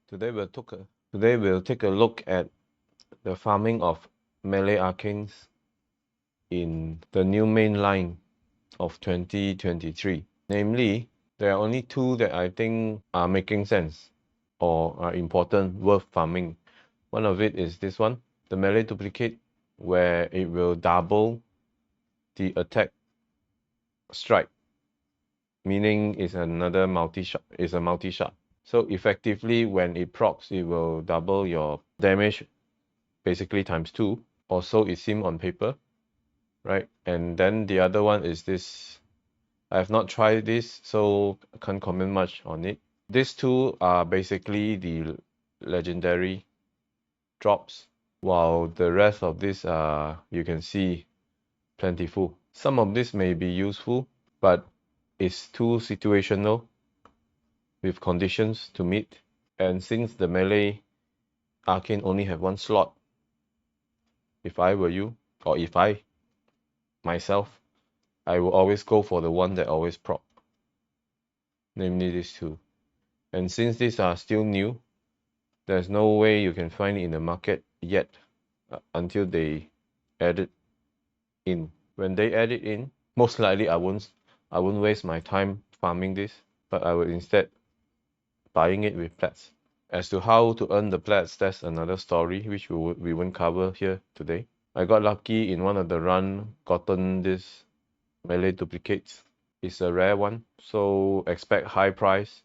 Today we'll take a look at the farming of melee arcanes in the new main line of 2023. Namely, there are only two that I think are making sense or are important, worth farming. One of it is this one, the melee duplicate, where it will double the attack strike, meaning it's another multi-shot, it's a multi-shot. So effectively, when it procs, it will double your damage, basically times 2, or so it seems on paper, right? And then the other one is this. I have not tried this, so I can't comment much on it. These two are basically the legendary drops, while the rest of these are, you can see, plentiful. Some of this may be useful, but it's too situational with conditions to meet. And since the melee arcane only have one slot, if I were you, or if I myself, I will always go for the one that always proc, namely these two. And since these are still new, there's no way you can find it in the market yet until they add it in. When they add it in, most likely I won't waste my time farming this, but I will instead buying it with plats. As to how to earn the plats, that's another story which we won't cover here today. I got lucky in one of the run, gotten this melee duplicates. It's a rare one, so expect high price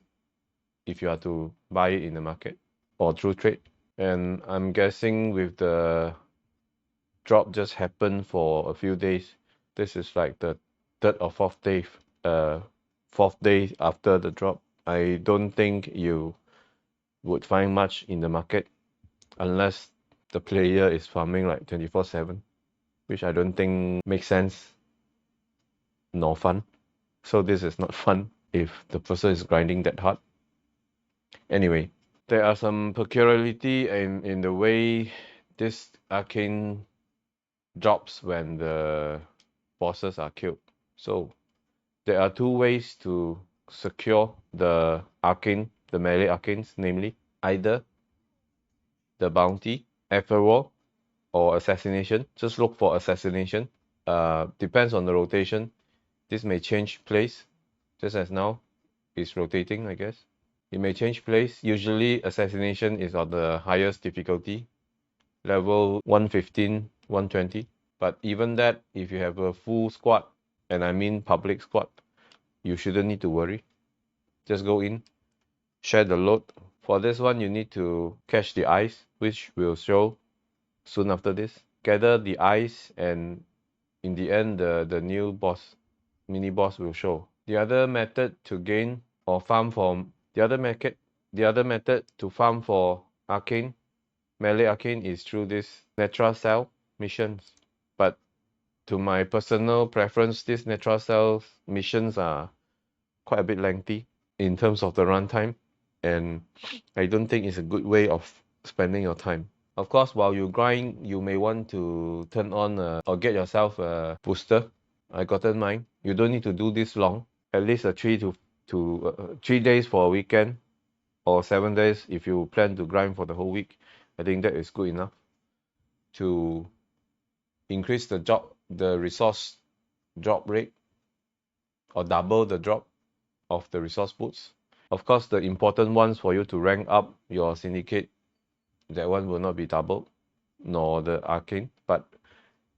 if you are to buy it in the market or through trade. And I'm guessing with the drop just happened for a few days, this is like the third or fourth day after the drop. I don't think you would find much in the market unless the player is farming like 24/7, which I don't think makes sense nor fun. So this is not fun if the person is grinding that hard. Anyway, there are some peculiarity in the way this arcane drops when the bosses are killed. So there are two ways to secure the arcane, the melee arcanes, namely either the bounty, Everwall, or assassination. Just look for assassination. Depends on the rotation. This may change place, just as now it's rotating, I guess. It may change place. Usually assassination is on the highest difficulty, level 115, 120. But even that, if you have a full squad, and I mean public squad, you shouldn't need to worry. Just go in, share the load. For this one, you need to catch the ice, which will show soon after this. Gather the ice, and in the end, the new boss, mini boss will show. The other method to gain or farm for the other method to farm for arcane, melee arcane, is through this Netra Cell missions. But to my personal preference, these Netra Cell missions are quite a bit lengthy in terms of the runtime, and I don't think it's a good way of spending your time. Of course, while you grind, you may want to turn on or get yourself a booster. I gotten mine. You don't need to do this long. At least a 3 days for a weekend, or 7 days if you plan to grind for the whole week. I think that is good enough to increase the resource drop rate, or double the drop of the resource boots. Of course, the important ones for you to rank up your syndicate, that one will not be doubled, nor the arcane, but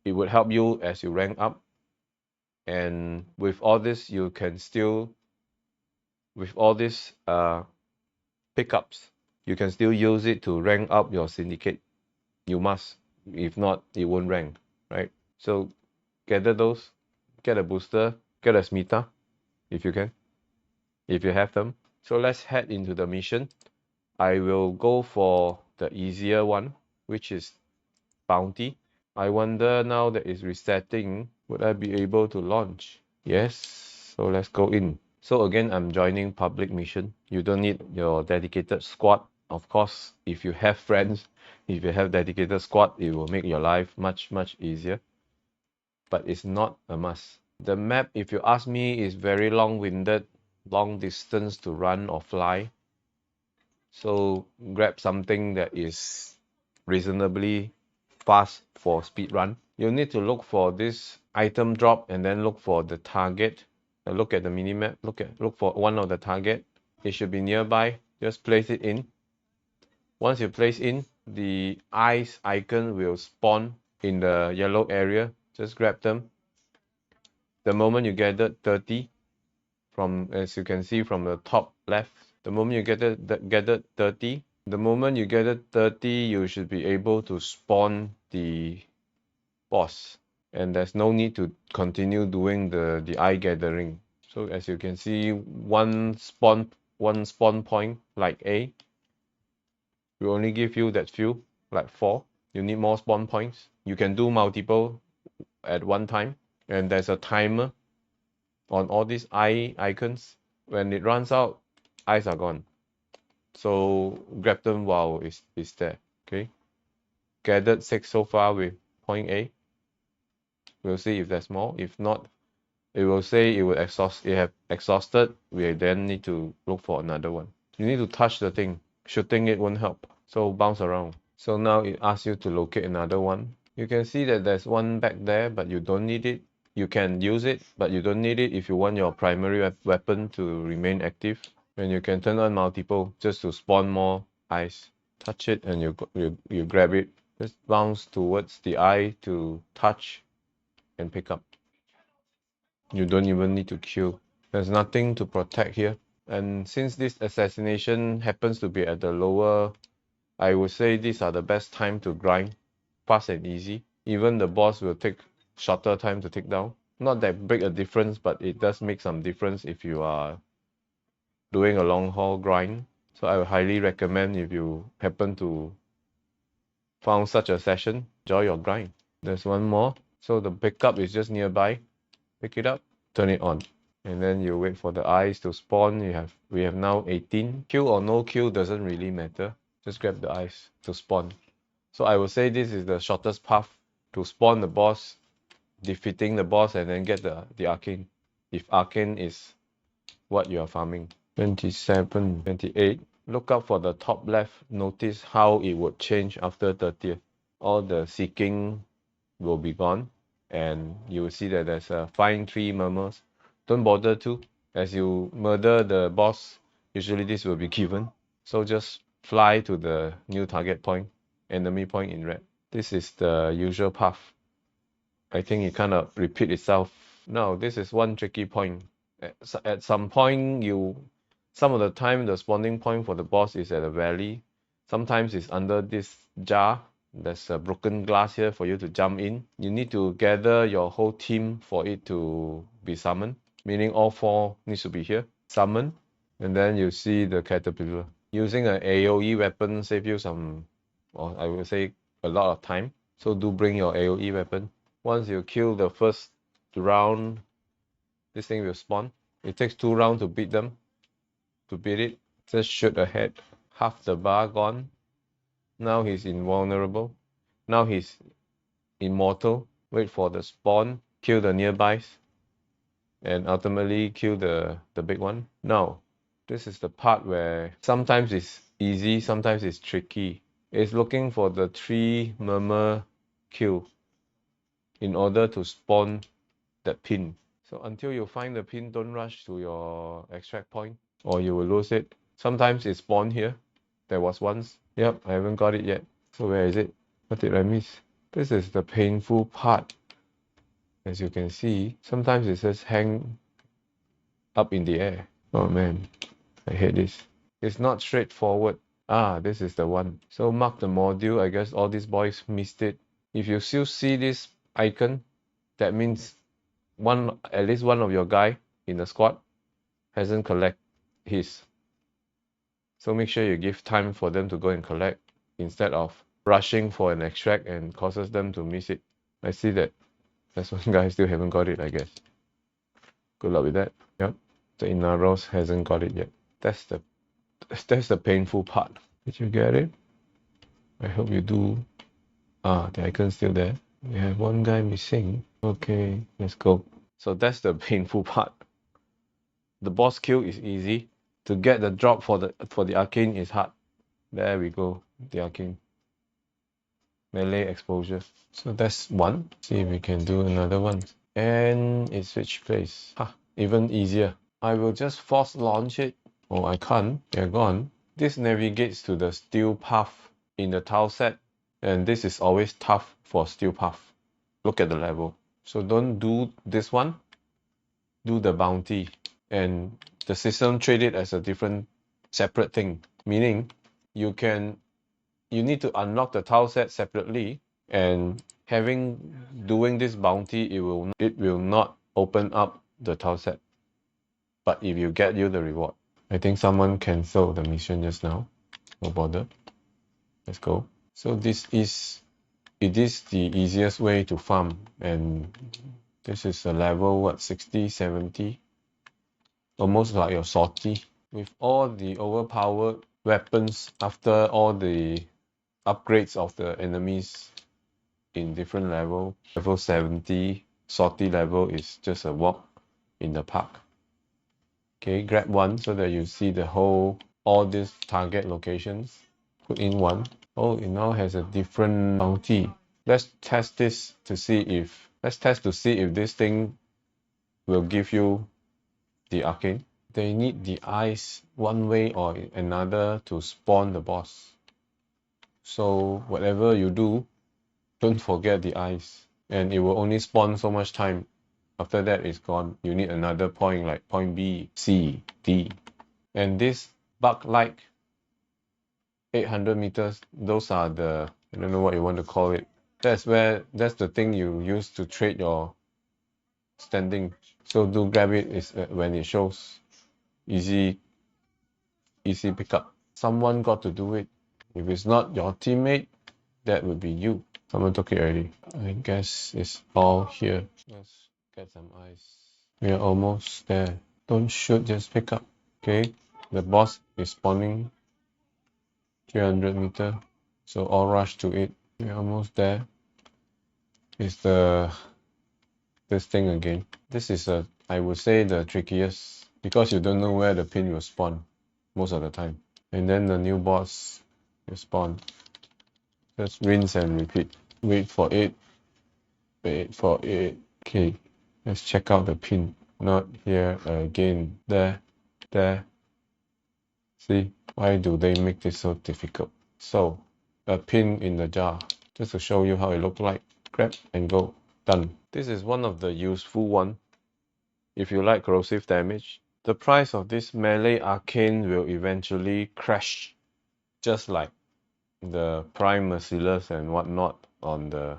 it would help you as you rank up. And with all this, you can still, with all these pickups, you can still use it to rank up your syndicate. You must, if not, it won't rank, right? So gather those, get a booster, get a smita if you can, if you have them. So let's head into the mission. I will go for the easier one, which is bounty. I wonder now that it's resetting, would I be able to launch? Yes, so let's go in. So again, I'm joining public mission. You don't need your dedicated squad. Of course, if you have friends, if you have dedicated squad, it will make your life much easier. But it's not a must. The map, if you ask me, is very long-winded, long distance to run or fly. So grab something that is reasonably fast for speed run. You need to look for this item drop and then look for the target. Look at the minimap. Look for one of the target. It should be nearby. Just place it in. Once you place in, the eyes icon will spawn in the yellow area. Just grab them. The moment you gathered 30, from as you can see from the top left, the moment you gathered 30, you should be able to spawn the boss, and there's no need to continue doing the eye gathering. So as you can see, one spawn point like A will only give you that few, like 4. You need more spawn points. You can do multiple at one time, and there's a timer on all these eye icons. When it runs out, eyes are gone. So grab them while it's there. Okay. Gathered 6 so far with point A. We'll see if there's more. If not, it will say it have exhausted. We then need to look for another one. You need to touch the thing. Shooting it won't help. So bounce around. So now it asks you to locate another one. You can see that there's one back there, but you don't need it. You can use it, but you don't need it if you want your primary weapon to remain active. And you can turn on multiple just to spawn more eyes. Touch it and you grab it. Just bounce towards the eye to touch and pick up. You don't even need to kill. There's nothing to protect here. And since this assassination happens to be at the lower, I would say these are the best time to grind. Fast and easy. Even the boss will take shorter time to take down. Not that big a difference, but it does make some difference if you are doing a long haul grind. So I would highly recommend, if you happen to found such a session, enjoy your grind. There's one more. So the pickup is just nearby. Pick it up, turn it on, and then you wait for the eyes to spawn. We have now 18. Kill or no kill doesn't really matter. Just grab the eyes to spawn. So I would say this is the shortest path to spawn the boss, defeating the boss, and then get the arcane, if arcane is what you are farming. 27, 28. Look out for the top left. Notice how it would change after 30th. All the seeking will be gone, and you will see that there's a fine 3 murmurs. Don't bother to. As you murder the boss, usually this will be given. So just fly to the new target point, enemy point in red. This is the usual path. I think it kind of repeat itself. No, this is one tricky point. At some point, some of the time the spawning point for the boss is at a valley. Sometimes it's under this jar. There's a broken glass here for you to jump in. You need to gather your whole team for it to be summoned, meaning all 4 needs to be here. Summon, and then you see the caterpillar. Using an AoE weapon save you some, or I would say a lot of time. So do bring your AoE weapon. Once you kill the first round, this thing will spawn. It takes 2 rounds to beat them. To beat it, just shoot ahead. Half the bar gone. Now he's invulnerable. Now he's immortal. Wait for the spawn. Kill the nearbys. And ultimately kill the big one. Now, this is the part where sometimes it's easy, sometimes it's tricky. It's looking for the 3 murmur kill in order to spawn that pin. So until you find the pin, don't rush to your extract point, or you will lose it. Sometimes it spawned here. There was once. Yep, I haven't got it yet. So where is it? What did I miss? This is the painful part. As you can see, sometimes it says hang up in the air. Oh man, I hate this. It's not straightforward. Ah, this is the one. So mark the module. I guess all these boys missed it. If you still see this icon, that means at least one of your guy in the squad hasn't collect his. So make sure you give time for them to go and collect instead of rushing for an extract and causes them to miss it. I see that there's one guy still haven't got it, I guess. Good luck with that. Yep, the Inaros hasn't got it yet. That's the painful part. Did you get it? I hope you do. Ah, the icon's still there. We have one guy missing. Okay, let's go. So that's the painful part. The boss kill is easy. To get the drop for the arcane is hard. There we go, the Arcane. Melee exposure. So that's one. See if we can do another one. And it switched place. Even easier. I will just force launch it. Oh, I can't. They're gone. This navigates to the steel path in the tile set. And this is always tough for steel path. Look at the level. So don't do this one. Do the bounty. And the system treat it as a different separate thing. Meaning you need to unlock the tile set separately, and doing this bounty, it will not open up the tile set, but if you get you the reward. I think someone canceled the mission just now. No bother. Let's go. So it is the easiest way to farm, and this is a level what, 60, 70, almost like your sortie. With all the overpowered weapons after all the upgrades of the enemies in different level 70, sortie level is just a walk in the park. Okay, grab one so that you see all these target locations. Put in one. Oh, it now has a different bounty. Let's test this to see if this thing will give you the Arcane. They need the eyes one way or another to spawn the boss. So whatever you do, don't forget the eyes, and it will only spawn so much time. After that, it's gone. You need another point, like point B, C, D. And this bug-like 800 meters, those are the, I don't know what you want to call it. That's the thing you use to trade your standing. So do grab it is when it shows. Easy pickup. Someone got to do it. If it's not your teammate, that would be you. Someone took it already. I guess it's all here. Let's get some ice. We are almost there. Don't shoot, just pick up. Okay, the boss is spawning 300 meter. So all rush to it. We're almost there. It's this thing again. This is I would say the trickiest, because you don't know where the pin will spawn most of the time. And then the new boss will spawn. Just rinse and repeat. Wait for it. Okay, let's check out the pin. Not here again. There. See, why do they make this so difficult? So, a pin in the jar, just to show you how it looks like. Grab and go. Done. This is one of the useful one if you like corrosive damage. The price of this melee arcane will eventually crash, just like the prime merciless and whatnot on the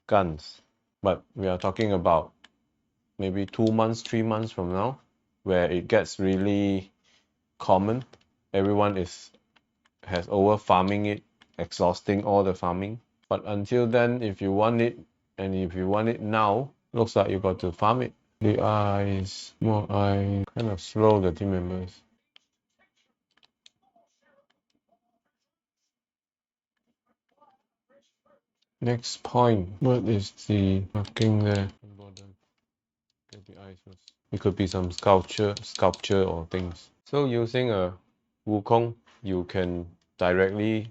guns. But we are talking about maybe 2 months, 3 months from now, where it gets really common. Everyone has over farming it, exhausting all the farming. But until then, if you want it, and if you want it now, looks like you got to farm it. The eyes, more eyes, kind of slow the team members. Next point, what is the marking there? Get the eyes first. It could be some sculpture or things. So using a Wukong, you can directly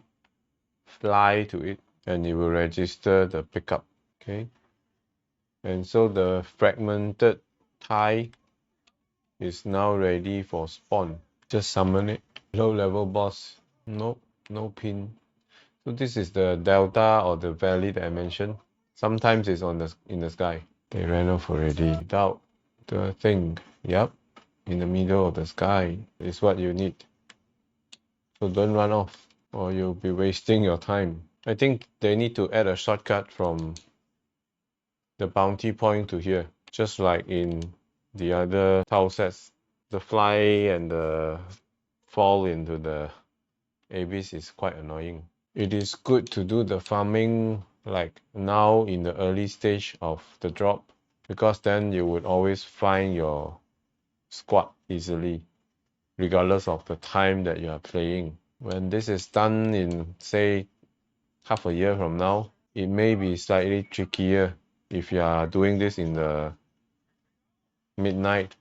fly to it and it will register the pickup. Okay. And so the fragmented tie is now ready for spawn. Just summon it. Low level boss. Nope, no pin. So this is the delta or the valley that I mentioned. Sometimes it's in the sky. They ran off already without the thing. Yep, in the middle of the sky is what you need. So don't run off or you'll be wasting your time. I think they need to add a shortcut from the bounty point to here, just like in the other tile sets. The fly and the fall into the abyss is quite annoying. It is good to do the farming like now in the early stage of the drop, because then you would always find your squad easily, regardless of the time that you are playing. When this is done in, say, half a year from now, it may be slightly trickier if you are doing this in the midnight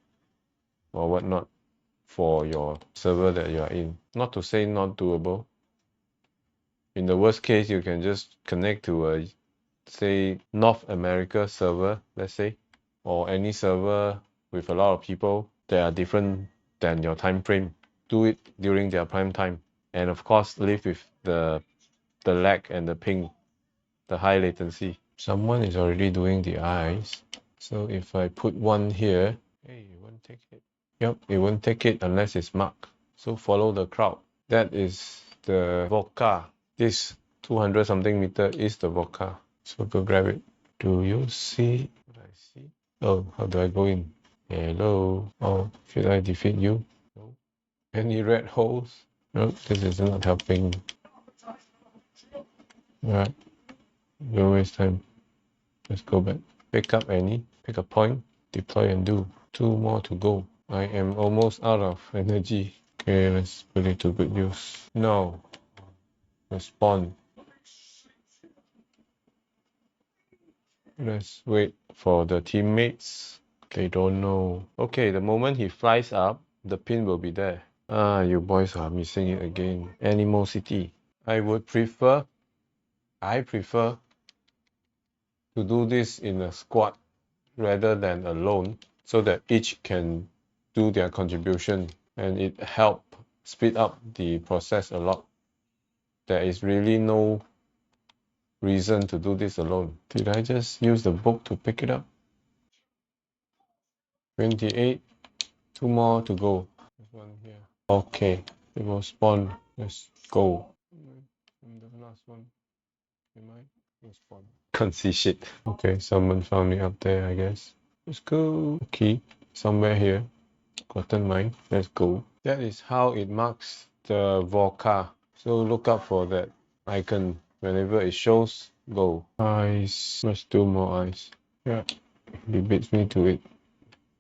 or whatnot. for your server that you are in. Not to say not doable. In the worst case, you can just connect to a, say, North America server, let's say, or any server with a lot of people that are different than your time frame. Do it during their prime time. And of course, live with the lag and the ping, the high latency. Someone is already doing the eyes. So if I put one here, hey, it won't take it. Yep, it won't take it unless it's marked. So follow the crowd. That is the vodka. This 200 something meter is the vodka. So go grab it. Do you see what I see? Oh, how do I go in? Hello. Oh, should I defeat you? No. Any red holes? No, this is not helping. Alright. Don't waste time. Let's go back. Pick up any. Pick a point. Deploy and do. 2 more to go. I am almost out of energy. Okay, let's put it to good use. No. Respawn. Let's wait for the teammates. They don't know. Okay, the moment he flies up, the pin will be there. Ah, you boys are missing it again. Animosity. I prefer to do this in a squad rather than alone, so that each can do their contribution, and it help speed up the process a lot. There is really no reason to do this alone. Did I just use the book to pick it up? 28, 2 more to go. There's one here. Okay, it will spawn. Let's go. I'm the last one. Am I? Will spawn. Can't see shit. Okay, someone found me up there, I guess. Let's go. Key somewhere here. Gotten mine. Let's go. That is how it marks the vodka. So look out for that icon. Whenever it shows, go. Eyes. Let's do more eyes. Yeah, it beats me to it.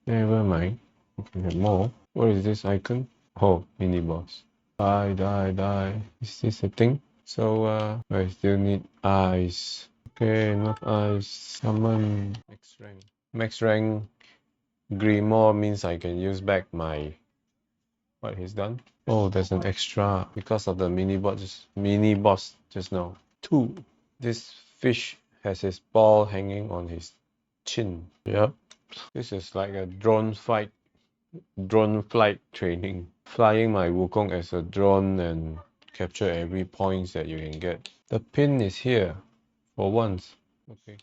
Never mind. We can have more. What is this icon? Oh, mini boss. Die, die, die. Is this a thing? So, I still need eyes. Okay, not eyes. Summon. Max rank. Max rank. Grimoire means I can use back my what he's done. Oh, there's an extra because of the mini boss just now. 2. This fish has his ball hanging on his chin. Yep. This is like a drone flight training. Flying my Wukong as a drone and capture every points that you can get. The pin is here for once. Okay.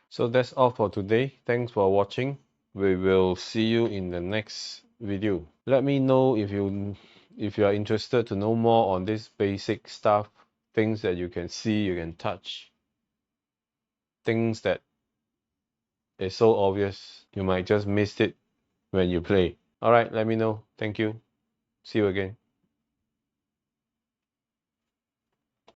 So that's all for today. Thanks for watching. We will see you in the next video. Let me know if you are interested to know more on this basic stuff, things that you can see, you can touch, things that is so obvious you might just miss it when you play. Alright, let me know. Thank you. See you again.